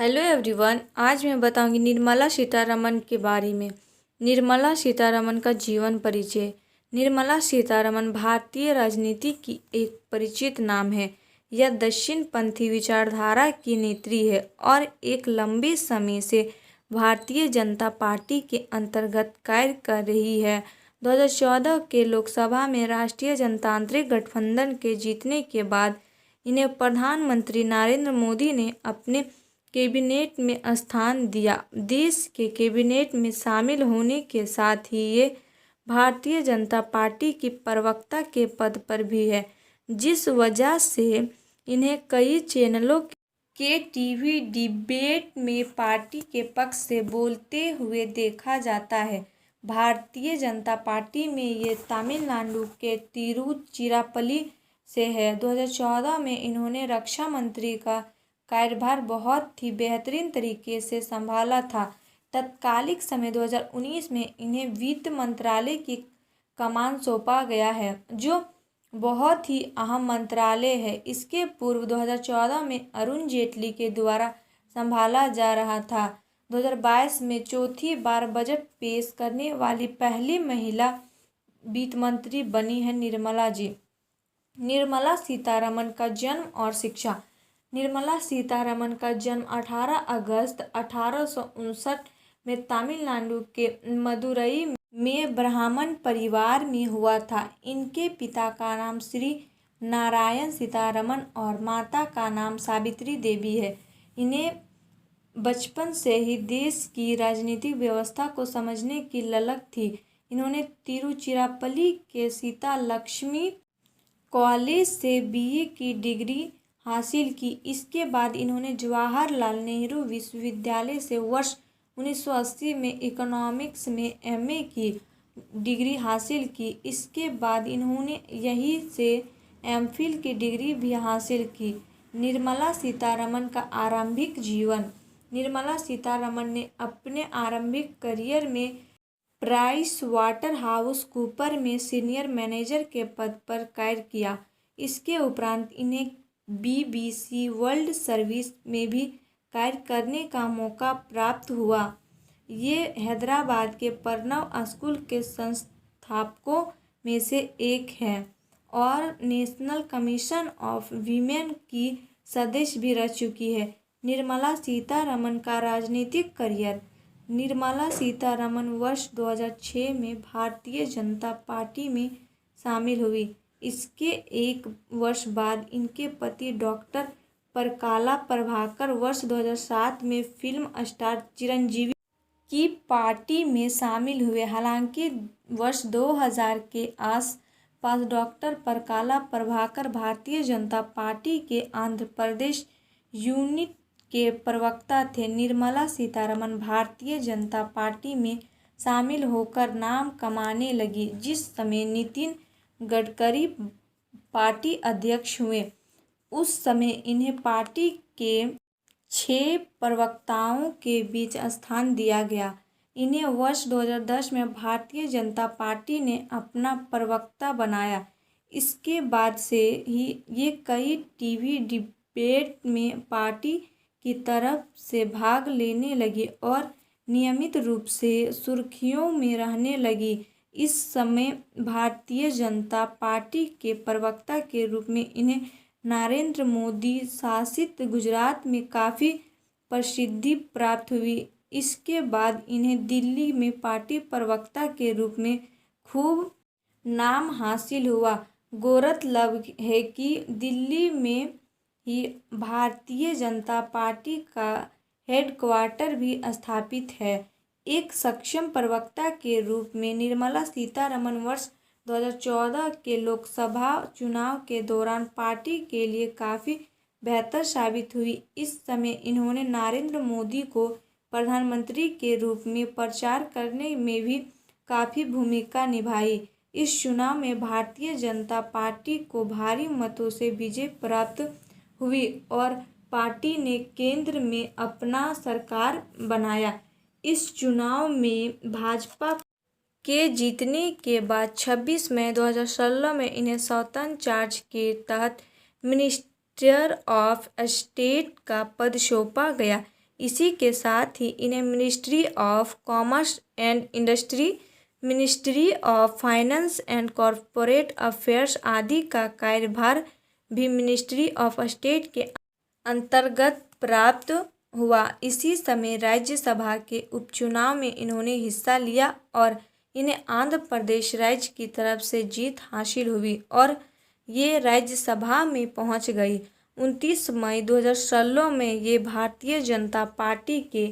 Hello everyone, आज मैं बताऊंगी निर्मला सीतारमण के बारे में। निर्मला सीतारमण का जीवन परिचय। निर्मला सीतारमण भारतीय राजनीति की एक परिचित नाम है। यह दक्षिणपंथी विचारधारा की नेत्री है और एक लंबे समय से भारतीय जनता पार्टी के अंतर्गत कार्य कर रही है। 2014 के लोकसभा में राष्ट्रीय जनतांत्रिक गठबंधन के जीतने के बाद इन्हें प्रधानमंत्री नरेंद्र मोदी ने अपने कैबिनेट में स्थान दिया। देश के कैबिनेट में शामिल होने के साथ ही ये भारतीय जनता पार्टी की प्रवक्ता के पद पर भी है, जिस वजह से इन्हें कई चैनलों के टीवी डिबेट में पार्टी के पक्ष से बोलते हुए देखा जाता है। भारतीय जनता पार्टी में ये तमिलनाडु के तिरुचिरापल्ली से है। 2014 में इन्होंने रक्षा मंत्री का कार्यभार बहुत ही बेहतरीन तरीके से संभाला था। तत्कालिक समय 2019 में इन्हें वित्त मंत्रालय की कमान सौंपा गया है, जो बहुत ही अहम मंत्रालय है। इसके पूर्व 2014 में अरुण जेटली के द्वारा संभाला जा रहा था। 2022 में चौथी बार बजट पेश करने वाली पहली महिला वित्त मंत्री बनी है निर्मला जी। निर्मला सीतारमण का जन्म और शिक्षा। निर्मला सीतारमण का जन्म 18 अगस्त 1859 में तमिलनाडु के मदुरई में ब्राह्मण परिवार में हुआ था। इनके पिता का नाम श्री नारायण सीतारमण और माता का नाम सावित्री देवी है। इन्हें बचपन से ही देश की राजनीतिक व्यवस्था को समझने की ललक थी। इन्होंने तिरुचिरापल्ली के सीता लक्ष्मी कॉलेज से बीए की डिग्री हासिल की। इसके बाद इन्होंने जवाहरलाल नेहरू विश्वविद्यालय से वर्ष 1980 में इकोनॉमिक्स में एमए की डिग्री हासिल की। इसके बाद इन्होंने यहीं से एमफिल की डिग्री भी हासिल की। निर्मला सीतारमण का आरंभिक जीवन। निर्मला सीतारमण ने अपने आरंभिक करियर में प्राइस वाटर हाउस कूपर में सीनियर मैनेजर के पद पर कार्य किया। इसके उपरांत इन्हें बीबीसी वर्ल्ड सर्विस में भी कार्य करने का मौका प्राप्त हुआ। ये हैदराबाद के प्रणव स्कूल के संस्थापकों में से एक हैं और नेशनल कमीशन ऑफ वीमेन की सदस्य भी रह चुकी है। निर्मला सीतारमण का राजनीतिक करियर। निर्मला सीतारमण वर्ष 2006 में भारतीय जनता पार्टी में शामिल हुई। इसके एक वर्ष बाद इनके पति डॉक्टर परकाला प्रभाकर वर्ष 2007 में फिल्म स्टार चिरंजीवी की पार्टी में शामिल हुए। हालांकि वर्ष 2000 के आसपास डॉक्टर परकाला प्रभाकर भारतीय जनता पार्टी के आंध्र प्रदेश यूनिट के प्रवक्ता थे। निर्मला सीतारमण भारतीय जनता पार्टी में शामिल होकर नाम कमाने लगी जिस समय नितिन गडकरी पार्टी अध्यक्ष हुए। उस समय इन्हें पार्टी के 6 प्रवक्ताओं के बीच स्थान दिया गया। इन्हें वर्ष 2010 में भारतीय जनता पार्टी ने अपना प्रवक्ता बनाया। इसके बाद से ही ये कई टीवी डिबेट में पार्टी की तरफ से भाग लेने लगी और नियमित रूप से सुर्खियों में रहने लगी। इस समय भारतीय जनता पार्टी के प्रवक्ता के रूप में इन्हें नरेंद्र मोदी शासित गुजरात में काफ़ी प्रसिद्धि प्राप्त हुई। इसके बाद इन्हें दिल्ली में पार्टी प्रवक्ता के रूप में खूब नाम हासिल हुआ। गौरतलब है कि दिल्ली में ही भारतीय जनता पार्टी का हेडक्वार्टर भी स्थापित है। एक सक्षम प्रवक्ता के रूप में निर्मला सीतारमण वर्ष 2014 के लोकसभा चुनाव के दौरान पार्टी के लिए काफ़ी बेहतर साबित हुई। इस समय इन्होंने नरेंद्र मोदी को प्रधानमंत्री के रूप में प्रचार करने में भी काफ़ी भूमिका निभाई। इस चुनाव में भारतीय जनता पार्टी को भारी मतों से विजय प्राप्त हुई और पार्टी ने केंद्र में अपना सरकार बनाया। इस चुनाव में भाजपा के जीतने के बाद 26 मई 2016 में इन्हें सौतन चार्ज के तहत मिनिस्टर ऑफ स्टेट का पद सौंपा गया। इसी के साथ ही इन्हें ministry of commerce and industry, ministry of finance and corporate affairs आदि का कार्यभार भी मिनिस्ट्री ऑफ स्टेट के अंतर्गत प्राप्त हुआ। इसी समय राज्यसभा के उपचुनाव में इन्होंने हिस्सा लिया और इन्हें आंध्र प्रदेश राज्य की तरफ से जीत हासिल हुई और ये राज्यसभा में पहुंच गई। 29 मई 2016 में ये भारतीय जनता पार्टी के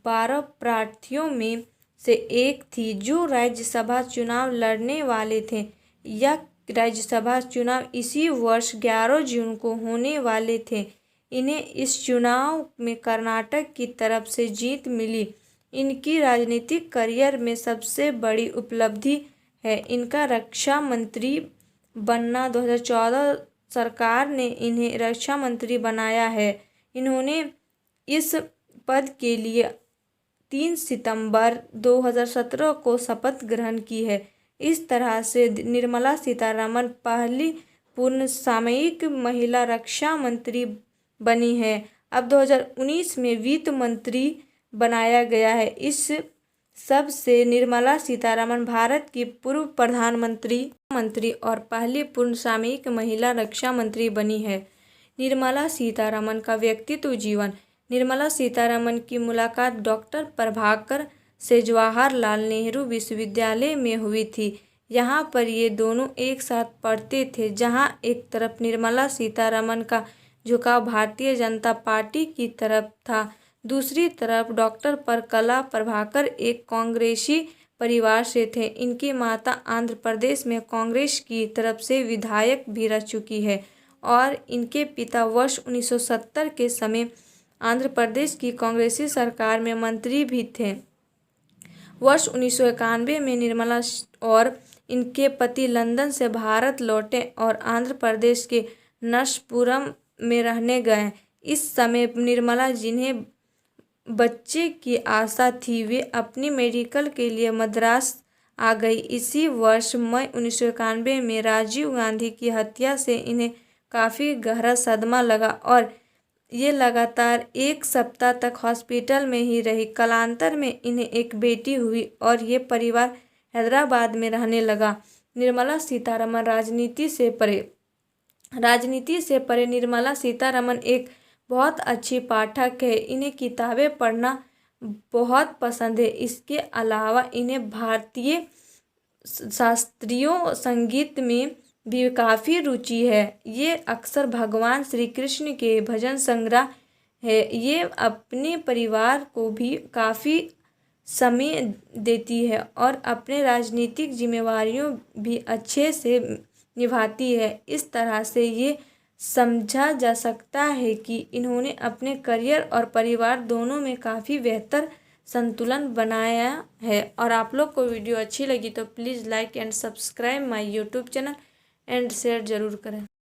12 प्रार्थियों में से एक थी जो राज्यसभा चुनाव लड़ने वाले थे। यह राज्यसभा चुनाव इसी वर्ष 11 जून को होने वाले थे। इन्हें इस चुनाव में कर्नाटक की तरफ से जीत मिली। इनकी राजनीतिक करियर में सबसे बड़ी उपलब्धि है इनका रक्षा मंत्री बनना। 2014 सरकार ने इन्हें रक्षा मंत्री बनाया है। इन्होंने इस पद के लिए 3 सितंबर 2017 को शपथ ग्रहण की है। इस तरह से निर्मला सीतारमण पहली पूर्ण सामयिक महिला रक्षा मंत्री बनी है। अब 2019 में वित्त मंत्री बनाया गया है। इस सब से निर्मला सीतारमण भारत की पूर्व प्रधानमंत्री और पहली पूर्ण सामयिक महिला रक्षा मंत्री बनी है। निर्मला सीतारमण का व्यक्तित्व जीवन। निर्मला सीतारमण की मुलाकात डॉक्टर प्रभाकर से जवाहरलाल नेहरू विश्वविद्यालय में हुई थी। यहाँ पर ये दोनों एक साथ पढ़ते थे। जहाँ एक तरफ निर्मला सीतारमण का झुकाव भारतीय जनता पार्टी की तरफ था, दूसरी तरफ डॉक्टर कला प्रभाकर एक कांग्रेसी परिवार से थे। इनकी माता आंध्र प्रदेश में कांग्रेस की तरफ से विधायक भी रह चुकी है और इनके पिता वर्ष 1970 के समय आंध्र प्रदेश की कांग्रेसी सरकार में मंत्री भी थे। वर्ष 1991 में निर्मला और इनके पति लंदन से भारत लौटे और आंध्र प्रदेश के नरसापुरम में रहने गए। इस समय निर्मला जिन्हें बच्चे की आशा थी वे अपनी मेडिकल के लिए मद्रास आ गई। इसी वर्ष मई 1991 में राजीव गांधी की हत्या से इन्हें काफ़ी गहरा सदमा लगा और ये लगातार 1 सप्ताह तक हॉस्पिटल में ही रही। कालांतर में इन्हें एक बेटी हुई और ये परिवार हैदराबाद में रहने लगा। निर्मला सीतारमण राजनीति से परे निर्मला सीतारमण एक बहुत अच्छी पाठक है। इन्हें किताबें पढ़ना बहुत पसंद है। इसके अलावा इन्हें भारतीय शास्त्रीय संगीत में भी काफ़ी रुचि है। ये अक्सर भगवान श्री कृष्ण के भजन संग्रह है। ये अपने परिवार को भी काफ़ी समय देती है और अपने राजनीतिक जिम्मेवारियों भी अच्छे से निभाती है। इस तरह से ये समझा जा सकता है कि इन्होंने अपने करियर और परिवार दोनों में काफ़ी बेहतर संतुलन बनाया है। और आप लोग को वीडियो अच्छी लगी तो please like and subscribe my YouTube channel and share ज़रूर करें।